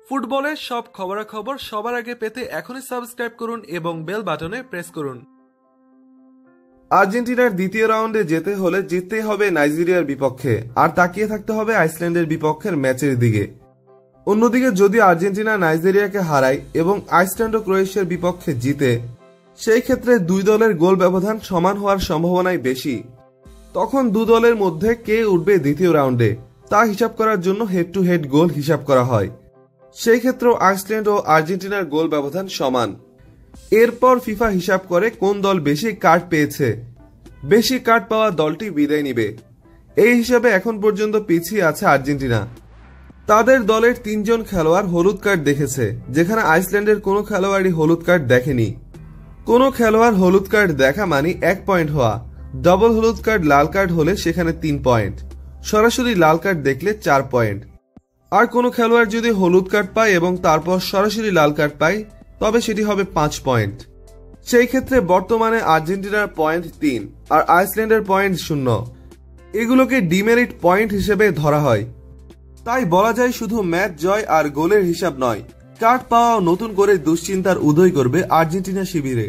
ফুটবলের সব খবরাখবর সবার আগে পেতে এখনই সাবস্ক্রাইব করুন এবং বেল বাটনে প্রেস করুন। আর্জেন্টিনার দ্বিতীয় রাউন্ডে যেতে হলে জিততেই হবে নাইজেরিয়ার বিপক্ষে, আর তাকিয়ে থাকতে হবে আইসল্যান্ডের বিপক্ষের ম্যাচের দিকে। অন্যদিকে যদি আর্জেন্টিনা নাইজেরিয়াকে হারায় এবং আইসল্যান্ড ও ক্রোয়েশিয়ার বিপক্ষে জিতে, সেই ক্ষেত্রে দুই দলের গোল ব্যবধান সমান হওয়ার সম্ভাবনাই বেশি। তখন দু দলের মধ্যে কে উঠবে দ্বিতীয় রাউন্ডে তা হিসাব করার জন্য হেড টু হেড গোল হিসাব করা হয়। সেই ক্ষেত্রেও আইসল্যান্ড ও আর্জেন্টিনার গোল ব্যবধান সমান। এরপর ফিফা হিসাব করে কোন দল বেশি কার্ড পেয়েছে, বেশি কার্ড পাওয়া দলটি বিদায় নিবে। এই হিসাবে এখন পর্যন্ত পিছিয়ে আছে আর্জেন্টিনা। তাদের দলের 3 জন খেলোয়াড় হলুদ কার্ড দেখেছে, যেখানে আইসল্যান্ডের কোনো খেলোয়াড়ই হলুদ কার্ড দেখেনি। কোনো খেলোয়াড় হলুদ কার্ড দেখা মানে 1 পয়েন্ট হওয়া, ডাবল হলুদ কার্ড লাল কার্ড হলে সেখানে 3 পয়েন্ট, সরাসরি লাল কার্ড দেখলে 4 পয়েন্ট। আর কোনো খেলোয়াড় যদি হলুদ কার্ড পায় এবং তারপর সরাসরি লাল কার্ড পায় তবে সেটি হবে 5 পয়েন্ট। সেই ক্ষেত্রে বর্তমানে আর্জেন্টিনার পয়েন্ট 3 আর আইসল্যান্ডের পয়েন্ট 0। এগুলোকে ডিমেরিট পয়েন্ট হিসেবে ধরা হয়। তাই বলা যায় শুধু ম্যাচ জয় আর গোলের হিসাব নয়, কার্ড পাওয়া নতুন করে দুশ্চিন্তার উদয় করবে আর্জেন্টিনা শিবিরে।